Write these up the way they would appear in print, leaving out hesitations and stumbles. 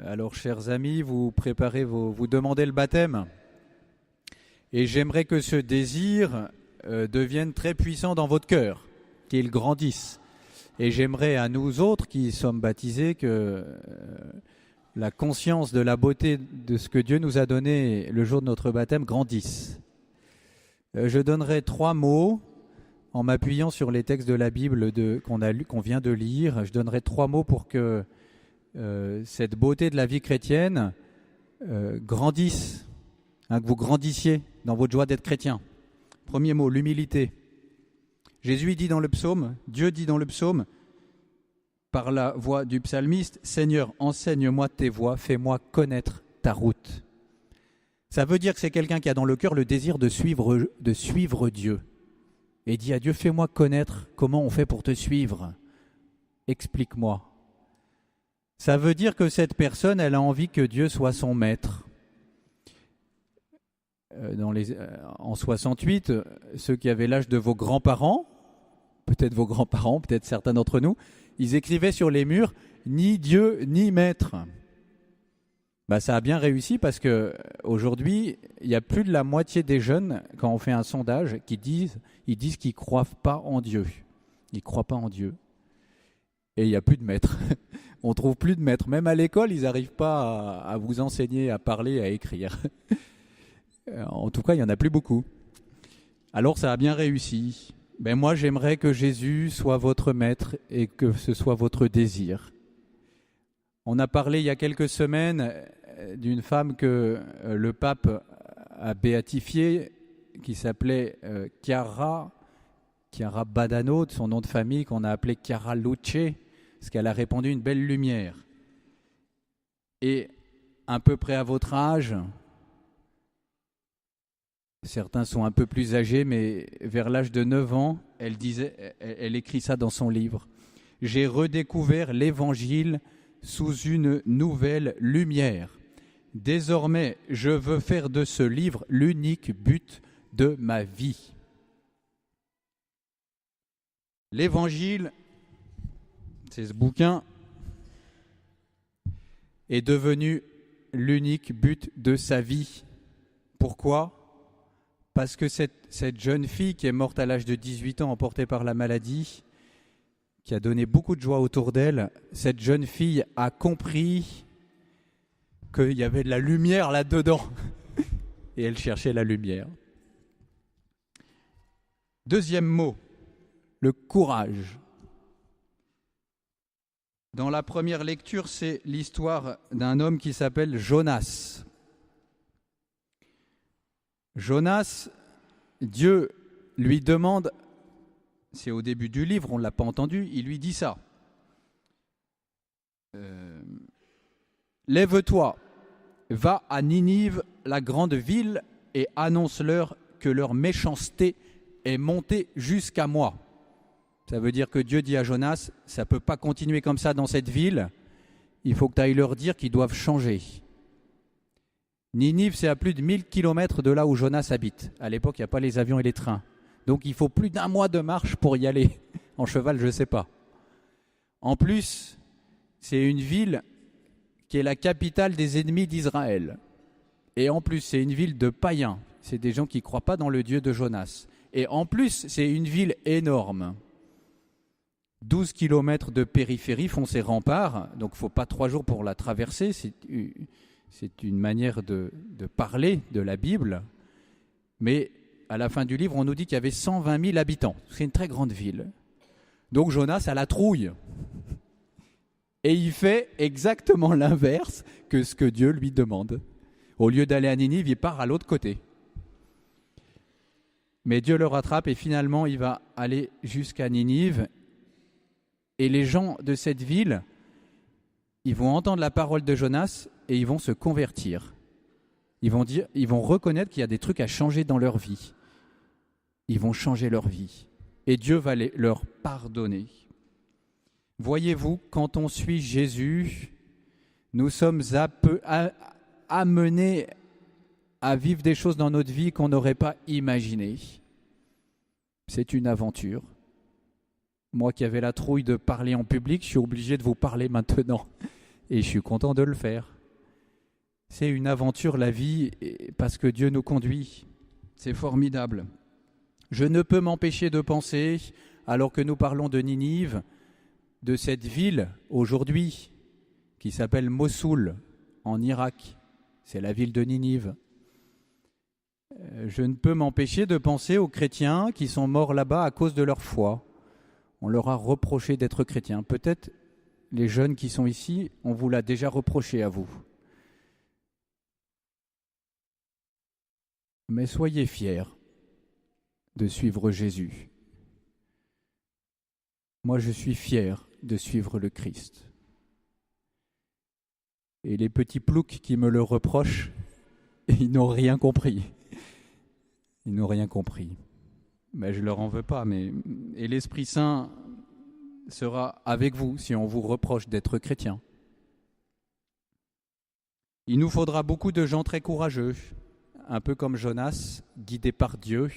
Alors, chers amis, vous préparez vous demandez le baptême. Et j'aimerais que ce désir devienne très puissant dans votre cœur, qu'il grandisse. Et j'aimerais à nous autres qui sommes baptisés que la conscience de la beauté de ce que Dieu nous a donné le jour de notre baptême grandisse. Je donnerai 3 mots en m'appuyant sur les textes de la Bible qu'on vient de lire. Je donnerai 3 mots pour que cette beauté de la vie chrétienne grandisse, que vous grandissiez dans votre joie d'être chrétien. Premier mot, l'humilité. Jésus dit dans le psaume, Dieu dit dans le psaume, par la voix du psalmiste, « Seigneur, enseigne-moi tes voies, fais-moi connaître ta route. » Ça veut dire que c'est quelqu'un qui a dans le cœur le désir de suivre Dieu. Et dit à Dieu, fais-moi connaître comment on fait pour te suivre. Explique-moi. Ça veut dire que cette personne, elle a envie que Dieu soit son maître. En 68, ceux qui avaient l'âge de vos grands-parents, peut-être certains d'entre nous, ils écrivaient sur les murs « Ni Dieu, ni maître ». Ça a bien réussi parce qu'aujourd'hui, il y a plus de la moitié des jeunes, quand on fait un sondage, ils disent qu'ils ne croient pas en Dieu. Ils ne croient pas en Dieu. Et il n'y a plus de maître. On ne trouve plus de maître. Même à l'école, ils n'arrivent pas à vous enseigner à parler, à écrire. En tout cas, il n'y en a plus beaucoup. Alors ça a bien réussi. Moi, j'aimerais que Jésus soit votre maître et que ce soit votre désir. On a parlé il y a quelques semaines d'une femme que le pape a béatifiée, qui s'appelait Chiara Badano, de son nom de famille, qu'on a appelé Chiara Luce, parce qu'elle a répandu une belle lumière. Et à peu près à votre âge, certains sont un peu plus âgés, mais vers l'âge de 9 ans, elle écrit ça dans son livre. « J'ai redécouvert l'Évangile sous une nouvelle lumière. Désormais, je veux faire de ce livre l'unique but de ma vie. » L'Évangile, c'est ce bouquin, est devenu l'unique but de sa vie. Pourquoi ? Parce que cette jeune fille qui est morte à l'âge de 18 ans, emportée par la maladie, qui a donné beaucoup de joie autour d'elle, cette jeune fille a compris qu'il y avait de la lumière là-dedans. Et elle cherchait la lumière. Deuxième mot, le courage. Dans la première lecture, c'est l'histoire d'un homme qui s'appelle Jonas. Jonas, Dieu lui demande, c'est au début du livre, on ne l'a pas entendu, il lui dit ça. Lève-toi, va à Ninive, la grande ville, et annonce-leur que leur méchanceté est montée jusqu'à moi. Ça veut dire que Dieu dit à Jonas, ça ne peut pas continuer comme ça dans cette ville, il faut que tu ailles leur dire qu'ils doivent changer. Ninive, c'est à plus de 1000 km de là où Jonas habite. À l'époque, il n'y a pas les avions et les trains. Donc il faut plus d'1 mois de marche pour y aller. En cheval, je ne sais pas. En plus, c'est une ville qui est la capitale des ennemis d'Israël. Et en plus, c'est une ville de païens. C'est des gens qui ne croient pas dans le Dieu de Jonas. Et en plus, c'est une ville énorme. 12 km de périphérie font ses remparts. Donc il ne faut pas 3 jours pour la traverser. C'est une manière de parler de la Bible. Mais à la fin du livre, on nous dit qu'il y avait 120 000 habitants. C'est une très grande ville. Donc Jonas a la trouille. Et il fait exactement l'inverse que ce que Dieu lui demande. Au lieu d'aller à Ninive, il part à l'autre côté. Mais Dieu le rattrape et finalement, il va aller jusqu'à Ninive. Et les gens de cette ville, ils vont entendre la parole de Jonas et ils vont se convertir. Ils vont reconnaître qu'il y a des trucs à changer dans leur vie. Ils vont changer leur vie. Et Dieu va leur pardonner. Voyez-vous, quand on suit Jésus, nous sommes amenés à vivre des choses dans notre vie qu'on n'aurait pas imaginées. C'est une aventure. Moi qui avais la trouille de parler en public, je suis obligé de vous parler maintenant. et je suis content de le faire. C'est une aventure, la vie, parce que Dieu nous conduit. C'est formidable. Je ne peux m'empêcher de penser, alors que nous parlons de Ninive, de cette ville aujourd'hui qui s'appelle Mossoul en Irak. C'est la ville de Ninive. Je ne peux m'empêcher de penser aux chrétiens qui sont morts là-bas à cause de leur foi. On leur a reproché d'être chrétiens. Peut-être les jeunes qui sont ici, on vous l'a déjà reproché à vous. Mais soyez fiers de suivre Jésus. Moi, je suis fier de suivre le Christ. Et les petits ploucs qui me le reprochent, ils n'ont rien compris. Ils n'ont rien compris. Mais je ne leur en veux pas. Et l'Esprit Saint sera avec vous si on vous reproche d'être chrétien. Il nous faudra beaucoup de gens très courageux, un peu comme Jonas, guidés par Dieu,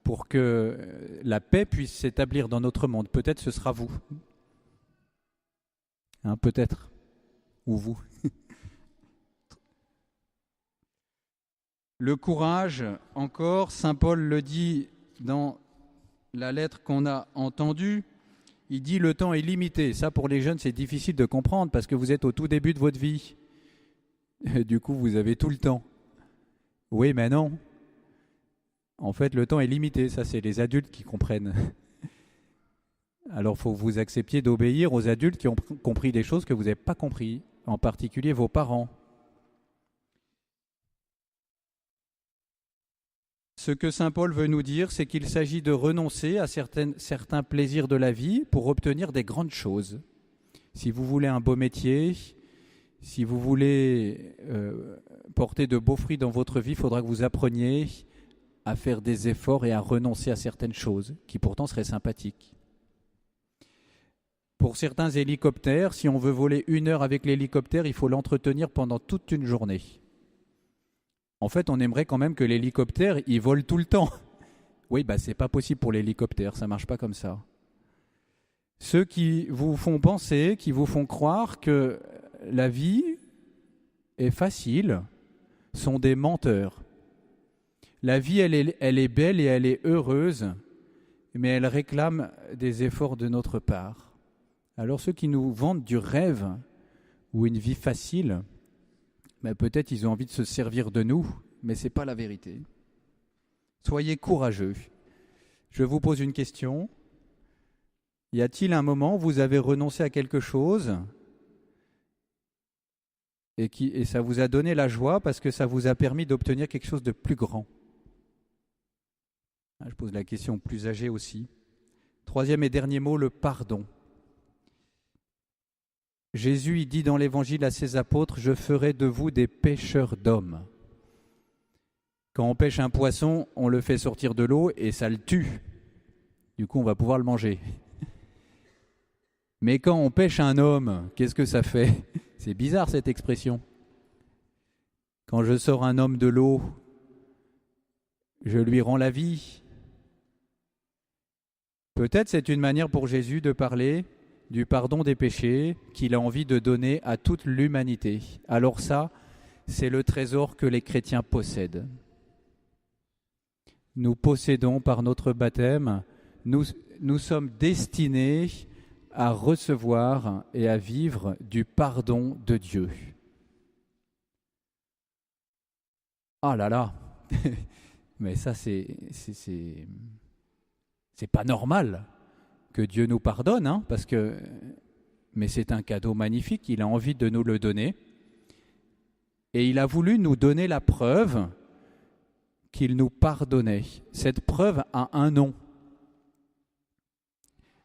pour que la paix puisse s'établir dans notre monde. Peut-être ce sera vous. Peut-être. Ou vous. Le courage, encore, saint Paul le dit dans la lettre qu'on a entendue, il dit le temps est limité. Ça, pour les jeunes, c'est difficile de comprendre parce que vous êtes au tout début de votre vie. Et du coup, vous avez tout le temps. Oui, mais non. En fait, le temps est limité. Ça, c'est les adultes qui comprennent. Alors, il faut que vous acceptiez d'obéir aux adultes qui ont compris des choses que vous n'avez pas compris, en particulier vos parents. Ce que saint Paul veut nous dire, c'est qu'il s'agit de renoncer à certains plaisirs de la vie pour obtenir des grandes choses. Si vous voulez un beau métier, si vous voulez porter de beaux fruits dans votre vie, il faudra que vous appreniez à faire des efforts et à renoncer à certaines choses qui pourtant seraient sympathiques. Pour certains hélicoptères, si on veut voler 1 heure avec l'hélicoptère, il faut l'entretenir pendant toute une journée. En fait, on aimerait quand même que l'hélicoptère, il vole tout le temps. Oui, c'est pas possible pour l'hélicoptère, ça marche pas comme ça. Ceux qui vous font penser, qui vous font croire que la vie est facile, sont des menteurs. La vie, elle est belle et elle est heureuse, mais elle réclame des efforts de notre part. Alors ceux qui nous vendent du rêve ou une vie facile, peut-être ils ont envie de se servir de nous, mais ce n'est pas la vérité. Soyez courageux. Je vous pose une question. Y a-t-il un moment où vous avez renoncé à quelque chose et ça vous a donné la joie parce que ça vous a permis d'obtenir quelque chose de plus grand? Je pose la question aux plus âgés aussi. 3e et dernier mot, le pardon. Jésus, il dit dans l'Évangile à ses apôtres, « Je ferai de vous des pêcheurs d'hommes ». Quand on pêche un poisson, on le fait sortir de l'eau et ça le tue. Du coup, on va pouvoir le manger. Mais quand on pêche un homme, qu'est-ce que ça fait? C'est bizarre cette expression. Quand je sors un homme de l'eau, je lui rends la vie. Peut-être c'est une manière pour Jésus de parler du pardon des péchés qu'il a envie de donner à toute l'humanité. Alors ça, c'est le trésor que les chrétiens possèdent. Nous possédons par notre baptême, nous sommes destinés à recevoir et à vivre du pardon de Dieu. Ah là là, mais ça c'est pas normal que Dieu nous pardonne, mais c'est un cadeau magnifique, il a envie de nous le donner. Et il a voulu nous donner la preuve qu'il nous pardonnait. Cette preuve a un nom.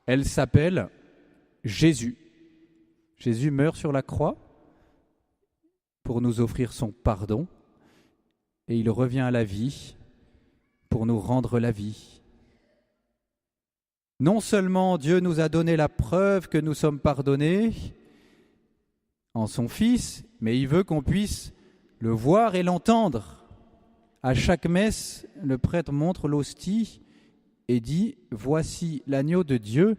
Elle s'appelle Jésus. Jésus meurt sur la croix pour nous offrir son pardon et il revient à la vie pour nous rendre la vie. Non seulement Dieu nous a donné la preuve que nous sommes pardonnés en son Fils, mais il veut qu'on puisse le voir et l'entendre. À chaque messe, le prêtre montre l'hostie et dit « Voici l'agneau de Dieu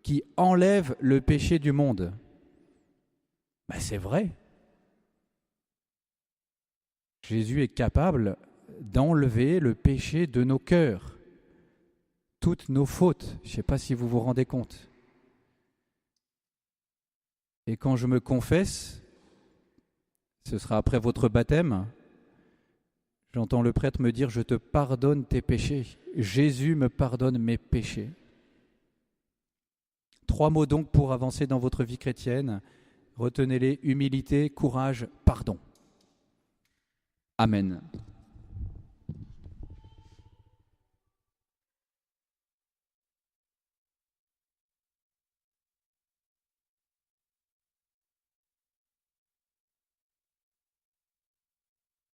qui enlève le péché du monde ». Ben, c'est vrai. Jésus est capable d'enlever le péché de nos cœurs, toutes nos fautes. Je ne sais pas si vous vous rendez compte. Et quand je me confesse, ce sera après votre baptême, j'entends le prêtre me dire « Je te pardonne tes péchés ». Jésus me pardonne mes péchés. 3 mots donc pour avancer dans votre vie chrétienne. Retenez-les, humilité, courage, pardon. Amen.